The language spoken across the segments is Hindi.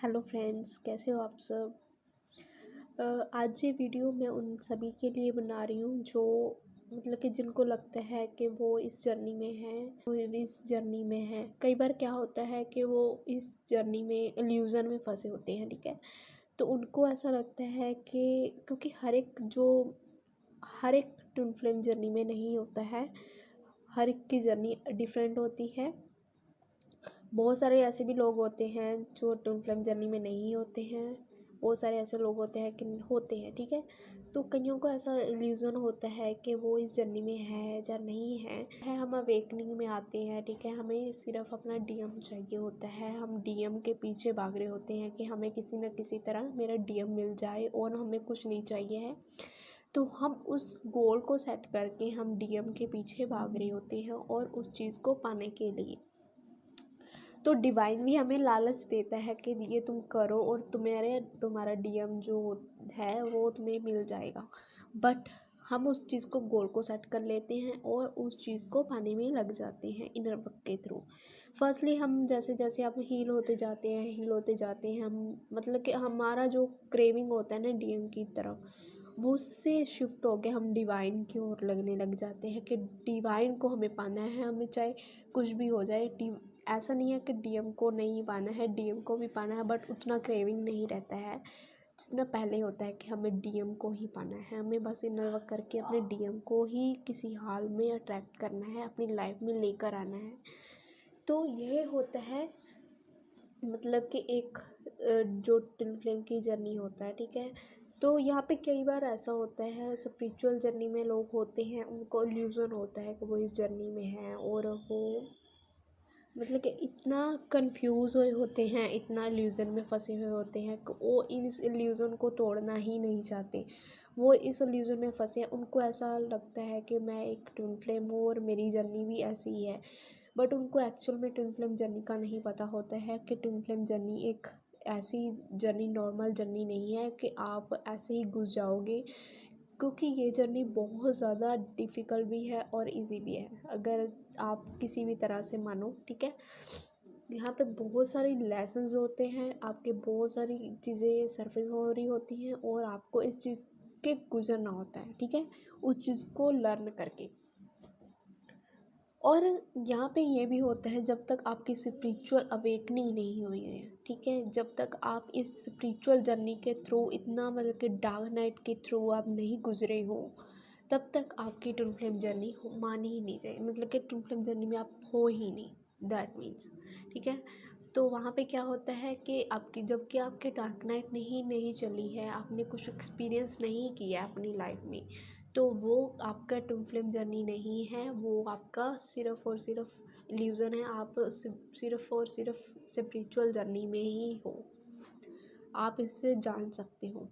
हेलो फ्रेंड्स, कैसे हो आप सब। आज ये वीडियो मैं उन सभी के लिए बना रही हूँ जो मतलब कि जिनको लगता है कि वो इस जर्नी में हैं, वो इस जर्नी में हैं। कई बार क्या होता है कि वो इस जर्नी में इल्यूज़न में फंसे होते हैं, ठीक है। तो उनको ऐसा लगता है कि क्योंकि हर एक ट्विन फ्लेम जर्नी में नहीं होता है, हर एक की जर्नी डिफरेंट होती है। बहुत सारे ऐसे भी लोग होते हैं जो ट्विन फ्लेम जर्नी में नहीं होते हैं, बहुत सारे ऐसे लोग होते हैं कि होते हैं, ठीक है। तो कईयों को ऐसा इल्यूज़न होता है कि वो इस जर्नी में है या नहीं है। हम अवेकनिंग में आते हैं, ठीक है। हमें सिर्फ अपना डीएम चाहिए होता है, हम डीएम के पीछे भाग रहे होते हैं कि हमें किसी न किसी तरह मेरा डीएम मिल जाए और हमें कुछ नहीं चाहिए है। तो हम उस गोल को सेट करके हम डीएम के पीछे भाग रहे होते हैं और उस चीज़ को पाने के लिए तो डिवाइन भी हमें लालच देता है कि ये तुम करो और तुम्हारा डीएम जो है वो तुम्हें मिल जाएगा। बट हम उस चीज़ को गोल को सेट कर लेते हैं और उस चीज़ को पाने में लग जाते हैं इनर वर्क के थ्रू। फर्स्टली हम जैसे जैसे आप हील होते जाते हैं हम मतलब कि हमारा जो क्रेविंग होता है ना डीएम की तरफ, वो उससे शिफ्ट होके हम डिवाइन की ओर लगने लग जाते हैं कि डिवाइन को हमें पाना है, हमें चाहे कुछ भी हो जाए। ऐसा नहीं है कि डीएम को नहीं पाना है, डीएम को भी पाना है, बट उतना क्रेविंग नहीं रहता है जितना पहले होता है कि हमें डीएम को ही पाना है। हमें बस इनर वर्क करके अपने डीएम को ही किसी हाल में अट्रैक्ट करना है, अपनी लाइफ में लेकर आना है। तो ये होता है मतलब कि एक जो ट्विन फ्लेम की जर्नी होता है, ठीक है। तो यहाँ पे कई बार ऐसा होता है स्पिरिचुअल जर्नी में लोग होते हैं, उनको इल्यूज़न होता है कि वो इस जर्नी में हैं और वो मतलब कि इतना कंफ्यूज हुए होते हैं, इतना इल्यूज़न में फंसे हुए होते हैं कि वो इस इल्यूज़न को तोड़ना ही नहीं चाहते। वो इस इल्यूज़न में फंसे हैं, उनको ऐसा लगता है कि मैं एक ट्विन फ्लेम हूँ और मेरी जर्नी भी ऐसी ही है। बट उनको एक्चुअल में ट्विन फ्लेम जर्नी का नहीं पता होता है कि ट्विन फ्लेम जर्नी एक ऐसी जर्नी नॉर्मल जर्नी नहीं है कि आप ऐसे ही घुस जाओगे, क्योंकि ये जर्नी बहुत ज़्यादा डिफ़िकल्ट भी है और इजी भी है अगर आप किसी भी तरह से मानो, ठीक है। यहाँ पे बहुत सारी लेसन्स होते हैं, आपके बहुत सारी चीज़ें सरफेस हो रही होती हैं और आपको इस चीज़ के गुजरना होता है, ठीक है, उस चीज़ को लर्न करके। और यहाँ पे ये भी होता है जब तक आपकी स्पिरिचुअल अवेकनिंग नहीं हुई है, ठीक है, जब तक आप इस स्पिरिचुअल जर्नी के थ्रू इतना मतलब कि डार्क नाइट के थ्रू आप नहीं गुजरे हो, तब तक आपकी ट्विन फ्लेम जर्नी मानी ही नहीं जाए, मतलब कि ट्विन फ्लेम जर्नी में आप हो ही नहीं, दैट मीन्स, ठीक है। तो वहाँ पे क्या होता है कि आपकी जबकि आपके डार्क नाइट नहीं चली है, आपने कुछ एक्सपीरियंस नहीं किया अपनी लाइफ में, तो वो आपका ट्विन फ्लेम जर्नी नहीं है, वो आपका सिर्फ़ और सिर्फ इल्यूज़न है। आप सिर्फ़ और सिर्फ स्पिरिचुअल जर्नी में ही हो, आप इससे जान सकते हो।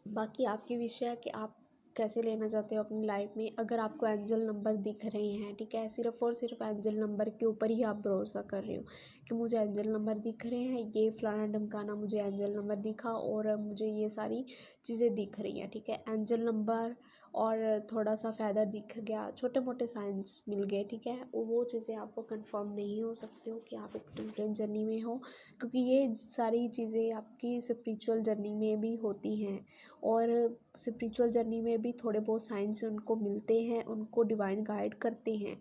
बाकी आपकी विषय है कि आप कैसे लेना चाहते हो अपनी लाइफ में। अगर आपको एंजल नंबर दिख रहे हैं, ठीक है, सिर्फ़ और सिर्फ एंजल नंबर के ऊपर ही आप भरोसा कर रहे हो कि मुझे एंजल नंबर दिख रहे हैं, ये फलाना ढमकाना मुझे एंजल नंबर दिखा और मुझे ये सारी चीज़ें दिख रही हैं, ठीक है। एंजल नंबर और थोड़ा सा फ़ेदर दिख गया, छोटे मोटे साइंस मिल गए, ठीक है, वो चीज़ें आपको कंफर्म नहीं हो सकते हो कि आप एक ट्विन फ्लेम जर्नी में हो, क्योंकि ये सारी चीज़ें आपकी स्पिरिचुअल जर्नी में भी होती हैं और स्पिरिचुअल जर्नी में भी थोड़े बहुत साइंस उनको मिलते हैं, उनको डिवाइन गाइड करते हैं,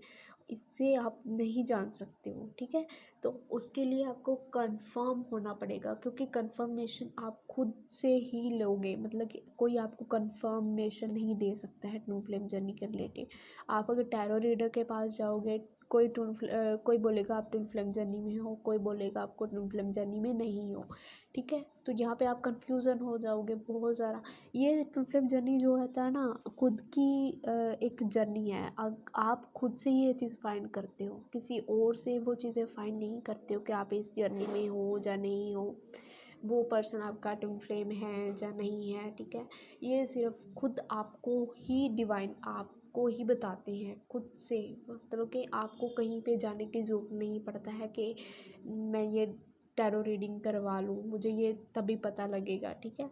इससे आप नहीं जान सकते हो, ठीक है। तो उसके लिए आपको कंफर्म होना पड़ेगा, क्योंकि कंफर्मेशन आप खुद से ही लोगे, मतलब कि कोई आपको कंफर्मेशन नहीं दे सकता है ट्विन फ्लेम जर्नी के रिलेटेड। आप अगर टैरो रीडर के पास जाओगे, कोई बोलेगा आप ट्विन फ्लेम जर्नी में हो, कोई बोलेगा आपको ट्विन फ्लेम जर्नी में नहीं हो, ठीक है। तो यहाँ पे आप कंफ्यूजन हो जाओगे बहुत ज़्यादा। ये ट्विन फ्लेम जर्नी जो होता है ना, खुद की एक जर्नी है। आप खुद से ये चीज़ फाइंड करते हो, किसी और से वो चीज़ें फाइंड नहीं करते हो कि आप इस जर्नी में हो या नहीं हो, वो पर्सन आपका ट्विन फ्लेम है या नहीं है, ठीक है। ये सिर्फ खुद आपको ही डिवाइन आपको ही बताते हैं खुद से, मतलब कि आपको कहीं पे जाने की ज़रूरत नहीं पड़ता है कि मैं ये टैरो रीडिंग करवा लूँ, मुझे ये तभी पता लगेगा, ठीक है।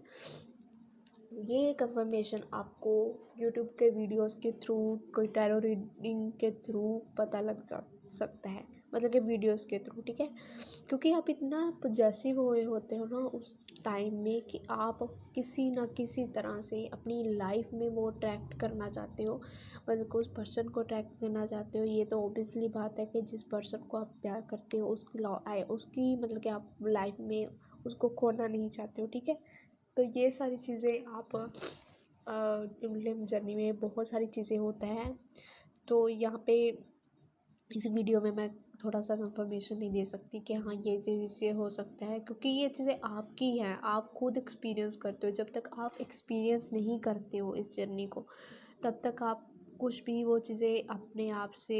ये कंफर्मेशन आपको यूट्यूब के वीडियोस के थ्रू, कोई टैरो रीडिंग के थ्रू पता लग सकता है। मतलब कि वीडियोस के थ्रू, ठीक है। क्योंकि आप इतना पॉजेसिव हुए होते हो ना उस टाइम में कि आप किसी ना किसी तरह से अपनी लाइफ में वो अट्रैक्ट करना चाहते हो, मतलब कि उस पर्सन को अट्रैक्ट करना चाहते हो। ये तो ऑब्वियसली बात है कि जिस पर्सन को आप प्यार करते हो उसकी मतलब कि आप लाइफ में उसको खोना नहीं चाहते हो, ठीक है। तो ये सारी चीज़ें आप ट्विन फ्लेम जर्नी में बहुत सारी चीज़ें होता है। तो यहाँ पे इस वीडियो में मैं थोड़ा सा कंफर्मेशन नहीं दे सकती कि हाँ ये चीज़ इससे हो सकता है, क्योंकि ये चीज़ें आपकी हैं, आप खुद एक्सपीरियंस करते हो। जब तक आप एक्सपीरियंस नहीं करते हो इस जर्नी को, तब तक आप कुछ भी वो चीज़ें अपने आप से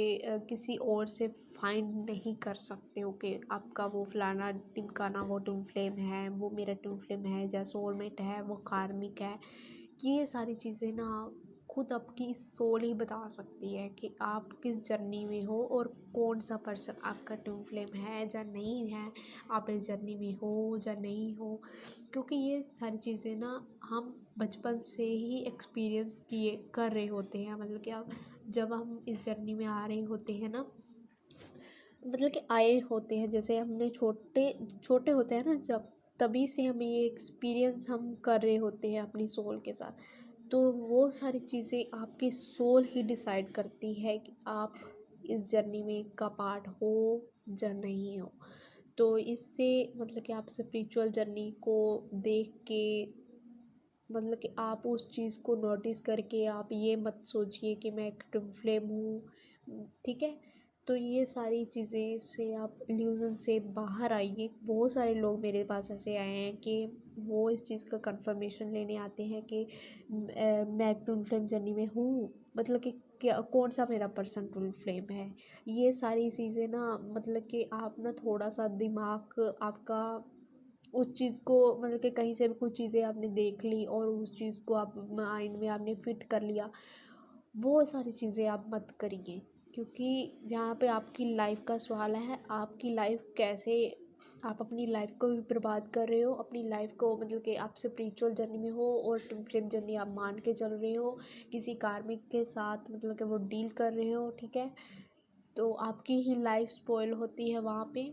किसी और से फाइंड नहीं कर सकते हो कि आपका वो फलाना टिमकाना वो ट्विन फ्लेम है, वो मेरा ट्विन फ्लेम है, या सोलमेट है, वो कार्मिक है। ये सारी चीज़ें ना खुद आपकी सोल ही बता सकती है कि आप किस जर्नी में हो और कौन सा पर्सन आपका ट्विन फ्लेम है या नहीं है, आप इस जर्नी में हो या नहीं हो। क्योंकि ये सारी चीज़ें ना हम बचपन से ही एक्सपीरियंस किए कर रहे होते हैं, मतलब कि आप जब हम इस जर्नी में आ रहे होते हैं ना, मतलब कि आए होते हैं, जैसे हमने छोटे छोटे होते हैं ना जब, तभी से हमें ये एक्सपीरियंस हम कर रहे होते हैं अपनी सोल के साथ। तो वो सारी चीज़ें आपकी सोल ही डिसाइड करती है कि आप इस जर्नी में का पार्ट हो या नहीं हो। तो इससे मतलब कि आप स्पिरिचुअल जर्नी को देख के, मतलब कि आप उस चीज़ को नोटिस करके आप ये मत सोचिए कि मैं एक ट्विन फ्लेम हूँ, ठीक है। तो ये सारी चीज़ें से आप इल्यूज़न से बाहर आइए। बहुत सारे लोग मेरे पास ऐसे आए हैं कि वो इस चीज़ का कंफर्मेशन लेने आते हैं कि मैं एक ट्विन फ्लेम जर्नी में हूँ, मतलब कि क्या कौन सा मेरा पर्सन ट्विन फ्लेम है। ये सारी चीज़ें ना मतलब कि आप ना थोड़ा सा दिमाग आपका उस चीज़ को, मतलब कि कहीं से भी कुछ चीज़ें आपने देख ली और उस चीज़ को आप माइंड में आपने फिट कर लिया, वो सारी चीज़ें आप मत करिए। क्योंकि जहाँ पे आपकी लाइफ का सवाल है, आपकी लाइफ कैसे आप अपनी लाइफ को भी बर्बाद कर रहे हो, अपनी लाइफ को मतलब कि आप स्पिरिचुअल जर्नी में हो और ट्विन फ्लेम जर्नी आप मान के चल रहे हो, किसी कार्मिक के साथ मतलब कि वो डील कर रहे हो, ठीक है। तो आपकी ही लाइफ स्पॉइल होती है वहाँ पे।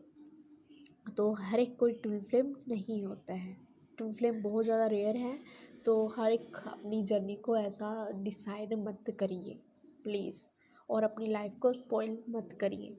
तो हर एक कोई ट्विन फ्लेम नहीं होता है, ट्विन फ्लेम बहुत ज़्यादा रेयर है। तो हर एक अपनी जर्नी को ऐसा डिसाइड मत करिए प्लीज़, और अपनी लाइफ को स्पॉइल मत करिए।